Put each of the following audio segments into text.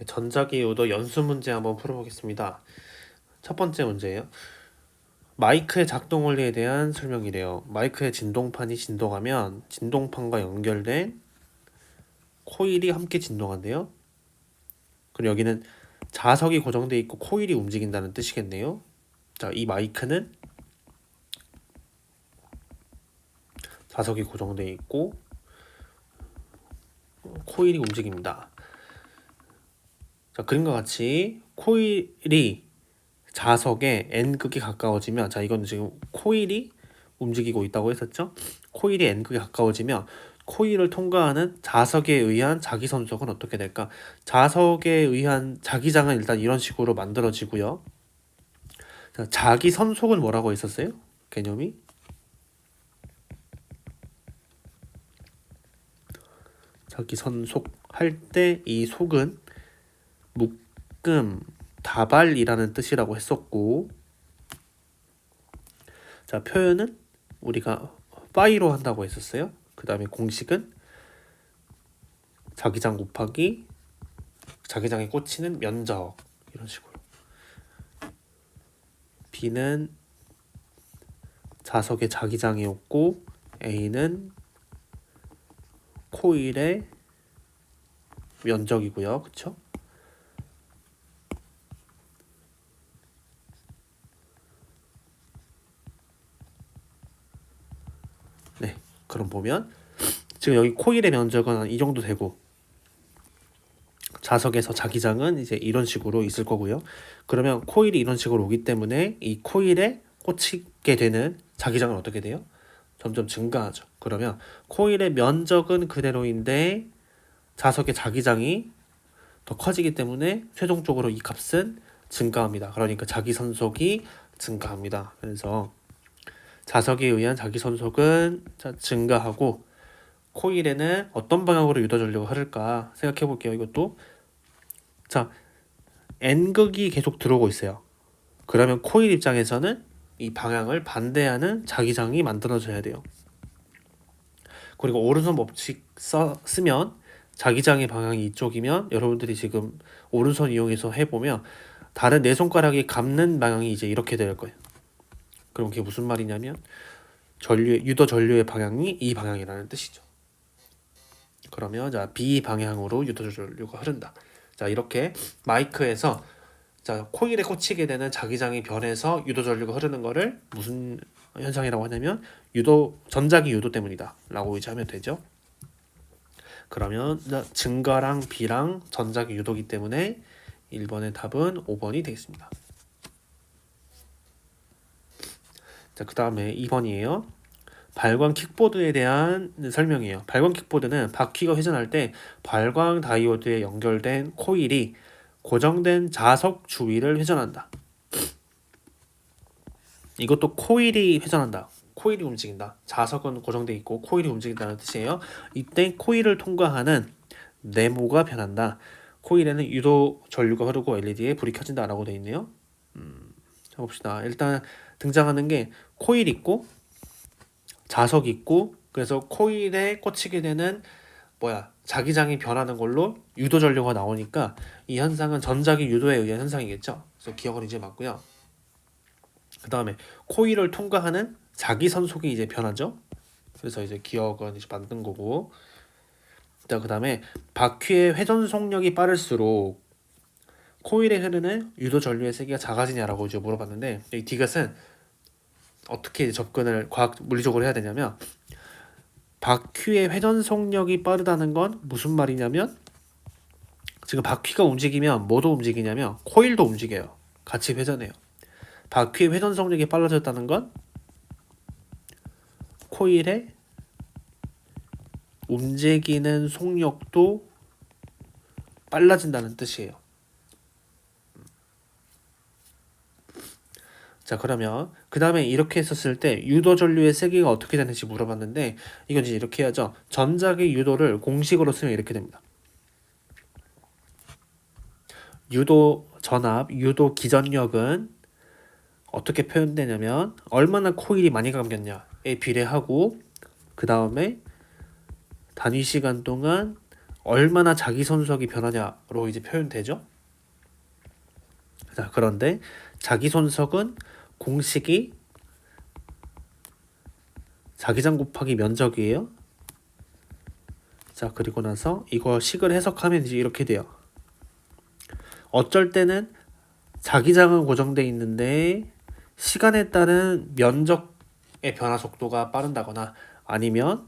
전자기 요도 연수 문제 한번 풀어보겠습니다. 첫 번째 문제예요. 마이크의 작동 원리에 대한 설명이래요. 마이크의 진동판이 진동하면 진동판과 연결된 코일이 함께 진동한대요. 그리고 여기는 자석이 고정되어 있고 코일이 움직인다는 뜻이겠네요. 자, 이 마이크는 자석이 고정되어 있고 코일이 움직입니다. 자, 그림과 같이 코일이 자석의 N극에 가까워지면, 자, 이건 지금 코일이 움직이고 있다고 했었죠? 코일이 N극에 가까워지면 코일을 통과하는 자석에 의한 자기선속은 어떻게 될까? 자석에 의한 자기장은 일단 이런 식으로 만들어지고요. 자, 자기선속은 뭐라고 했었어요? 개념이? 자기선속 할 때 이 속은 묶음, 다발이라는 뜻이라고 했었고, 자, 표현은 우리가 파이로 한다고 했었어요. 그 다음에 공식은 자기장 곱하기 자기장에 꽂히는 면적, 이런 식으로. B는 자석의 자기장이었고 A는 코일의 면적이고요. 그쵸? 네, 그럼 보면 지금 여기 코일의 면적은 한 이 정도 되고 자석에서 자기장은 이제 이런 식으로 있을 거고요. 그러면 코일이 이런 식으로 오기 때문에 이 코일에 꽂히게 되는 자기장은 어떻게 돼요? 점점 증가하죠. 그러면 코일의 면적은 그대로인데 자석의 자기장이 더 커지기 때문에 최종적으로 이 값은 증가합니다. 그러니까 자기선속이 증가합니다. 그래서 자석에 의한 자기선속은 증가하고 코일에는 어떤 방향으로 유도 전류가 흐를까 생각해 볼게요. 이것도 자, N극이 계속 들어오고 있어요. 그러면 코일 입장에서는 이 방향을 반대하는 자기장이 만들어져야 돼요. 그리고 오른손 법칙 쓰면 자기장의 방향이 이쪽이면 여러분들이 지금 오른손 이용해서 해보면 다른 네 손가락이 감는 방향이 이제 이렇게 될 거예요. 그럼 그게 무슨 말이냐면 유도 전류의 방향이 이 방향이라는 뜻이죠. 그러면 자, B 방향으로 유도 전류가 흐른다. 자, 이렇게 마이크에서 자, 코일에 꽂히게 되는 자기장이 변해서 유도 전류가 흐르는 거를 무슨 현상이라고 하냐면 전자기 유도 때문이다 라고 이제 하면 되죠. 그러면 증가랑 B랑 전자기 유도기 때문에 1번의 답은 5번이 되겠습니다. 자, 그 다음에 2번이에요. 발광 킥보드에 대한 설명이에요. 발광 킥보드는 바퀴가 회전할 때 발광 다이오드에 연결된 코일이 고정된 자석 주위를 회전한다. 이것도 코일이 회전한다. 코일이 움직인다. 자석은 고정돼 있고 코일이 움직인다는 뜻이에요. 이때 코일을 통과하는 네모가 변한다. 코일에는 유도 전류가 흐르고 LED에 불이 켜진다라고 되어 있네요. 자, 봅시다. 일단 등장하는 게 코일 있고 자석 있고, 그래서 코일에 꽂히게 되는 자기장이 변하는 걸로 유도 전류가 나오니까 이 현상은 전자기 유도에 의한 현상이겠죠. 그래서 기억은 이제 맞고요. 그 다음에 코일을 통과하는 자기선속이 이제 변하죠. 그래서 이제 기억은 이제 만든 거고. 자, 그 다음에 바퀴의 회전 속력이 빠를수록 코일에 흐르는 유도 전류의 세기가 작아지냐라고 이제 물어봤는데, 이 디귿은 어떻게 접근을 과학 물리적으로 해야 되냐면, 바퀴의 회전 속력이 빠르다는 건 무슨 말이냐면, 지금 바퀴가 움직이면 뭐도 움직이냐면 코일도 움직여요. 같이 회전해요. 바퀴의 회전 속력이 빨라졌다는 건 코일의 움직이는 속력도 빨라진다는 뜻이에요. 자, 그러면 그 다음에 이렇게 했었을 때 유도 전류의 세기가 어떻게 되는지 물어봤는데, 이건 이제 이렇게 해야죠. 전자기 유도를 공식으로 쓰면 이렇게 됩니다. 유도 전압, 유도 기전력은 어떻게 표현되냐면 얼마나 코일이 많이 감겼냐에 비례하고, 그 다음에 단위 시간 동안 얼마나 자기 손속이 변하냐로 이제 표현되죠. 자, 그런데 자기 손속은 공식이 자기장 곱하기 면적이에요. 자, 그리고 나서 이거 식을 해석하면 이제 이렇게 돼요. 어쩔 때는 자기장은 고정돼 있는데 시간에 따른 면적의 변화 속도가 빠른다거나 아니면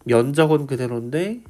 면적은 그대로인데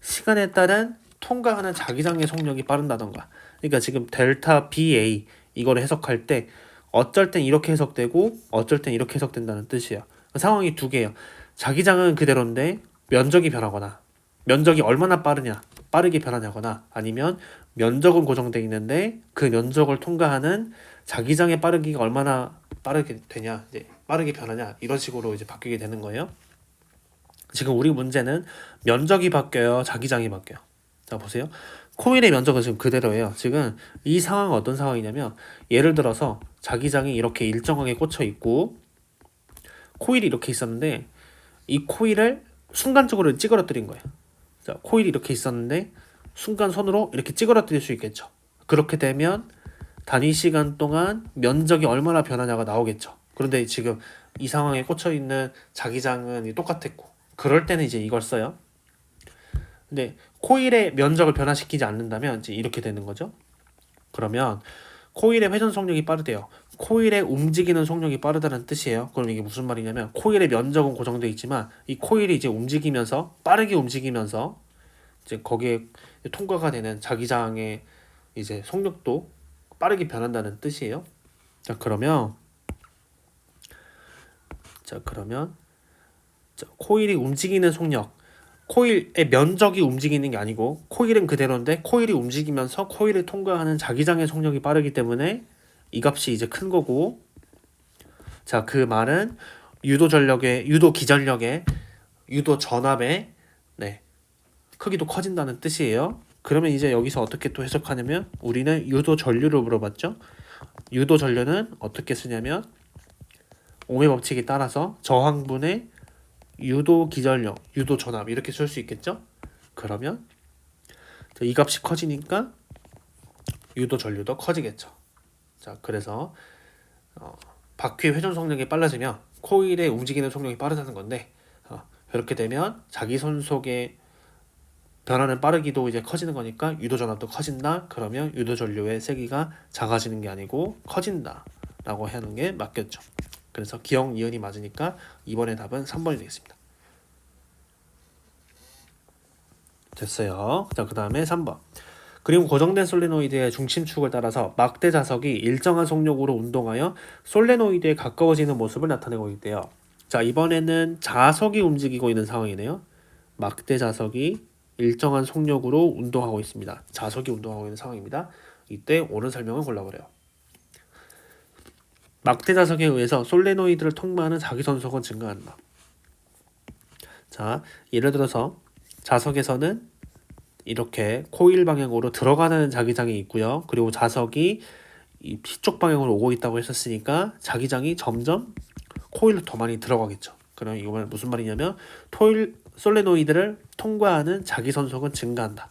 시간에 따른 통과하는 자기장의 속력이 빠른다던가. 그러니까 지금 델타 BA 이거를 해석할 때 어쩔 땐 이렇게 해석되고 어쩔 땐 이렇게 해석된다는 뜻이에요. 상황이 두 개예요. 자기장은 그대로인데 면적이 변하거나 면적이 얼마나 빠르게 변하냐거나 아니면 면적은 고정돼 있는데 그 면적을 통과하는 자기장의 빠르기가 얼마나 빠르게 되냐, 이제 빠르게 변하냐 이런 식으로 이제 바뀌게 되는 거예요. 지금 우리 문제는 면적이 바뀌어요, 자기장이 바뀌어요. 자, 보세요. 코일의 면적은 지금 그대로예요. 지금 이 상황은 어떤 상황이냐면 예를 들어서 자기장이 이렇게 일정하게 꽂혀 있고 코일이 이렇게 있었는데 이 코일을 순간적으로 찌그러뜨린 거예요. 자, 코일이 이렇게 있었는데 순간 손으로 이렇게 찌그러뜨릴 수 있겠죠. 그렇게 되면 단위 시간 동안 면적이 얼마나 변하냐가 나오겠죠. 그런데 지금 이 상황에 꽂혀 있는 자기장은 똑같았고 그럴 때는 이제 이걸 써요. 근데 코일의 면적을 변화시키지 않는다면 이제 이렇게 되는 거죠. 그러면 코일의 회전 속력이 빠르대요. 코일의 움직이는 속력이 빠르다는 뜻이에요. 그럼 이게 무슨 말이냐면 코일의 면적은 고정되어 있지만 이 코일이 이제 움직이면서 빠르게 움직이면서 이제 거기에 통과가 되는 자기장의 이제 속력도 빠르게 변한다는 뜻이에요. 자, 그러면 코일이 움직이는 속력, 코일의 면적이 움직이는 게 아니고 코일은 그대로인데 코일이 움직이면서 코일을 통과하는 자기장의 속력이 빠르기 때문에 이 값이 이제 큰 거고, 자, 그 말은 유도 기전력의 유도 전압의 크기도 커진다는 뜻이에요. 그러면 이제 여기서 어떻게 또 해석하냐면 우리는 유도 전류를 물어봤죠. 유도 전류는 어떻게 쓰냐면 옴의 법칙에 따라서 저항분의 유도 기전력, 유도 전압 이렇게 쓸 수 있겠죠. 그러면 이 값이 커지니까 유도 전류도 커지겠죠. 자, 그래서 바퀴의 회전 속력이 빨라지면 코일의 움직이는 속력이 빠르다는 건데 그렇게 되면 자기 손속의 변화는 빠르기도 이제 커지는 거니까 유도 전압도 커진다. 그러면 유도 전류의 세기가 작아지는 게 아니고 커진다라고 하는 게 맞겠죠. 그래서 기억 니은이 맞으니까 이번의 답은 3번이 되겠습니다. 됐어요. 자, 그 다음에 3번. 그리고 고정된 솔레노이드의 중심축을 따라서 막대 자석이 일정한 속력으로 운동하여 솔레노이드에 가까워지는 모습을 나타내고 있대요. 자, 이번에는 자석이 움직이고 있는 상황이네요. 막대 자석이 일정한 속력으로 운동하고 있습니다. 자석이 운동하고 있는 상황입니다. 이때 옳은 설명을 골라보래요. 막대 자석에 의해서 솔레노이드를 통과하는 자기 손속은 증가한다. 자, 예를 들어서 자석에서는 이렇게 코일 방향으로 들어가는 자기장이 있고요. 그리고 자석이 이 P쪽 방향으로 오고 있다고 했었으니까 자기장이 점점 코일로 더 많이 들어가겠죠. 그럼 이건 무슨 말이냐면 솔레노이드를 통과하는 자기 손속은 증가한다.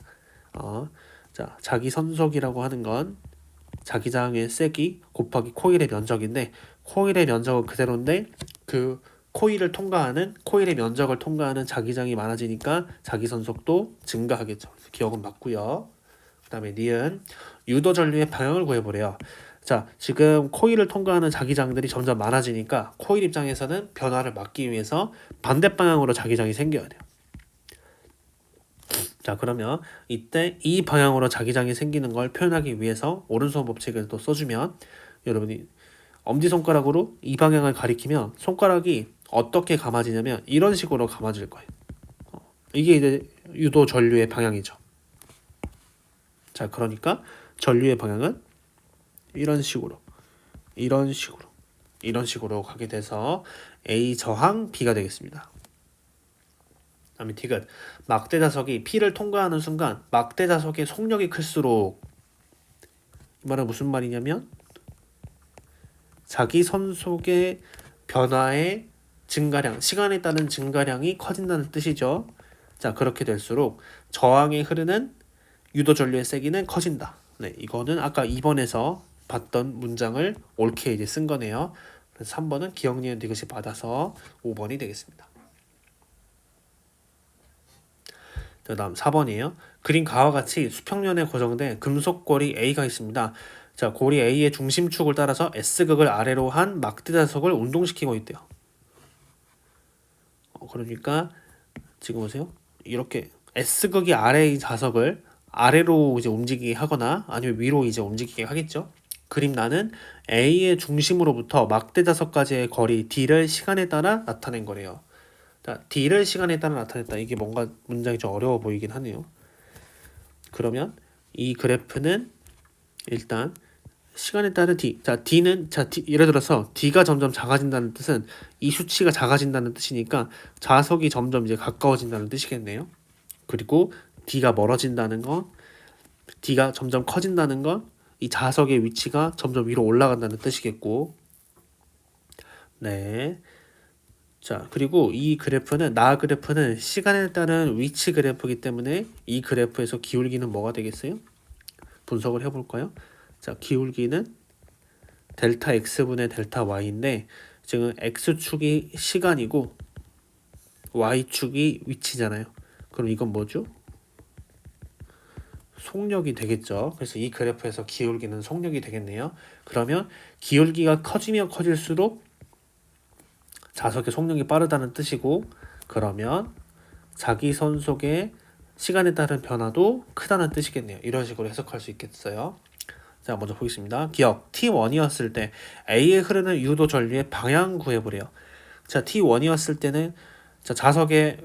자, 자기 손속이라고 하는 건 자기장의 세기 곱하기 코일의 면적인데 코일의 면적은 그대로인데 그 코일의 면적을 통과하는 자기장이 많아지니까 자기 손속도 증가하겠죠. 기억은 맞고요. 그 다음에 니은 유도 전류의 방향을 구해보래요. 자, 지금 코일을 통과하는 자기장들이 점점 많아지니까 코일 입장에서는 변화를 막기 위해서 반대 방향으로 자기장이 생겨야 돼요. 자, 그러면 이때 이 방향으로 자기장이 생기는 걸 표현하기 위해서 오른손 법칙을 또 써주면 여러분이 엄지손가락으로 이 방향을 가리키면 손가락이 어떻게 감아지냐면 이런 식으로 감아질 거예요. 이게 이제 유도 전류의 방향이죠. 자, 그러니까 전류의 방향은 이런 식으로 가게 돼서 A 저항 B가 되겠습니다. 다음에 디귿 막대 자석이 P를 통과하는 순간 막대 자석의 속력이 클수록 이 말은 무슨 말이냐면 자기 손속의 변화의 증가량, 시간에 따른 증가량이 커진다는 뜻이죠. 자, 그렇게 될수록 저항에 흐르는 유도 전류의 세기는 커진다. 네, 이거는 아까 2번에서 봤던 문장을 옳게 이제 쓴 거네요. 그래서 3번은 기억, 니은, 디귿이 받아서 5번이 되겠습니다. 다음 4번이에요. 그림 가와 같이 수평면에 고정된 금속고리 A가 있습니다. 자, 고리 A의 중심축을 따라서 S극을 아래로 한 막대 자석을 운동시키고 있대요. 그러니까 지금 보세요. 이렇게 S극이 아래의 자석을 아래로 이제 움직이게 하거나 아니면 위로 이제 움직이게 하겠죠. 그림 나는 A의 중심으로부터 막대 자석까지의 거리 D를 시간에 따라 나타낸 거래요. 자, D를 시간에 따라 나타냈다. 이게 뭔가 문장이 좀 어려워 보이긴 하네요. 그러면 이 그래프는 일단 시간에 따른 D. 자, D는 예를 들어서 D가 점점 작아진다는 뜻은 이 수치가 작아진다는 뜻이니까 자석이 점점 이제 가까워진다는 뜻이겠네요. 그리고 D가 멀어진다는 건 D가 점점 커진다는 건 이 자석의 위치가 점점 위로 올라간다는 뜻이겠고. 네. 자, 그리고 이 그래프는 그래프는 시간에 따른 위치 그래프이기 때문에 이 그래프에서 기울기는 뭐가 되겠어요? 분석을 해볼까요? 자, 기울기는 델타 x분의 델타 y인데 지금 x축이 시간이고 y축이 위치잖아요. 그럼 이건 뭐죠? 속력이 되겠죠. 그래서 이 그래프에서 기울기는 속력이 되겠네요. 그러면 기울기가 커지면 커질수록 자석의 속력이 빠르다는 뜻이고, 그러면 자기선 속의 시간에 따른 변화도 크다는 뜻이겠네요. 이런 식으로 해석할 수 있겠어요. 자, 먼저 보겠습니다. 기억 T1이었을 때 A에 흐르는 유도 전류의 방향 구해보래요. 자, T1이었을 때는 자, 자석의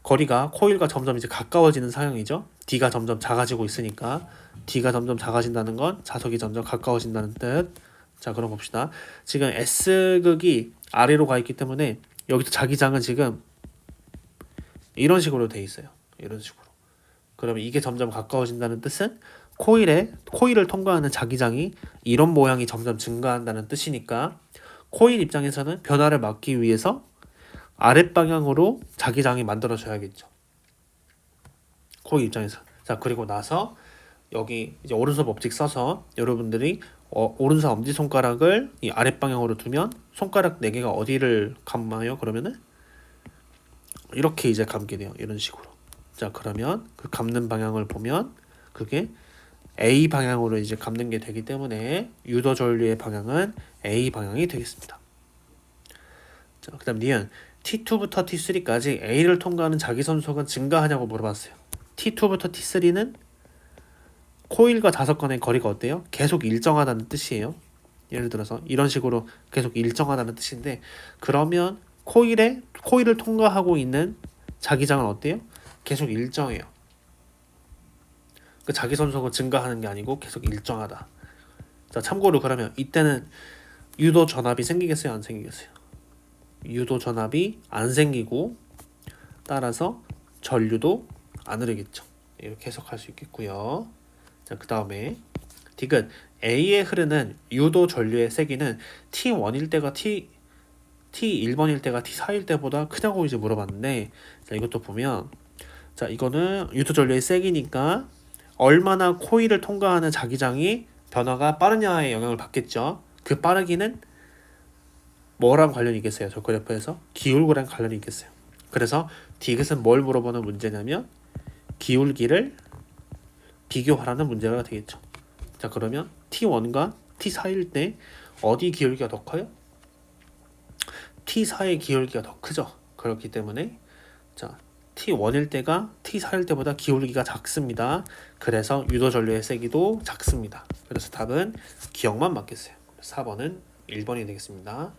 거리가 코일과 점점 이제 가까워지는 상황이죠. D가 점점 작아지고 있으니까 D가 점점 작아진다는 건 자석이 점점 가까워진다는 뜻. 자, 그럼 봅시다. 지금 S극이 아래로 가 있기 때문에 여기서 자기장은 지금 이런 식으로 돼 있어요. 이런 식으로. 그러면 이게 점점 가까워진다는 뜻은 코일을 통과하는 자기장이 이런 모양이 점점 증가한다는 뜻이니까 코일 입장에서는 변화를 막기 위해서 아랫방향으로 자기장이 만들어져야겠죠. 코일 입장에서. 자, 그리고 나서 여기 이제 오른손 법칙 써서 여러분들이 오른손 엄지손가락을 이 아랫방향으로 두면 손가락 4개가 어디를 감아요? 그러면은 이렇게 이제 감게 돼요. 이런 식으로. 자, 그러면 그 감는 방향을 보면 그게 A 방향으로 이제 감는 게 되기 때문에 유도 전류의 방향은 A 방향이 되겠습니다. 자, 그다음 니은 T2부터 T3까지 A를 통과하는 자기선속은 증가하냐고 물어봤어요. T2부터 T3는 코일과 자석 간의 거리가 어때요? 계속 일정하다는 뜻이에요. 예를 들어서 이런 식으로 계속 일정하다는 뜻인데, 그러면 코일을 통과하고 있는 자기장은 어때요? 계속 일정해요. 그 자기선속은 증가하는 게 아니고 계속 일정하다. 자, 참고로 그러면 이때는 유도 전압이 생기겠어요? 안 생기겠어요? 유도 전압이 안 생기고 따라서 전류도 안 흐르겠죠. 이렇게 해석할 수 있겠고요. 자, 그 다음에 디귿 A에 흐르는 유도 전류의 세기는 T1일 때가 T1번일 때가 T4일 때보다 크냐고 이제 물어봤는데, 자, 이것도 보면 자, 이거는 유도 전류의 세기니까 얼마나 코일을 통과하는 자기장이 변화가 빠르냐에 영향을 받겠죠. 그 빠르기는 뭐랑 관련이 있겠어요? 저 그래프에서 기울기랑 관련이 있겠어요. 그래서 디귿은 뭘 물어보는 문제냐면 기울기를 비교하라는 문제가 되겠죠. 자, 그러면 T1과 T4일 때 어디 기울기가 더 커요? T4의 기울기가 더 크죠. 그렇기 때문에 자, T1일 때가 T4일 때보다 기울기가 작습니다. 그래서 유도 전류의 세기도 작습니다. 그래서 답은 기억만 맞겠어요. 4번은 1번이 되겠습니다.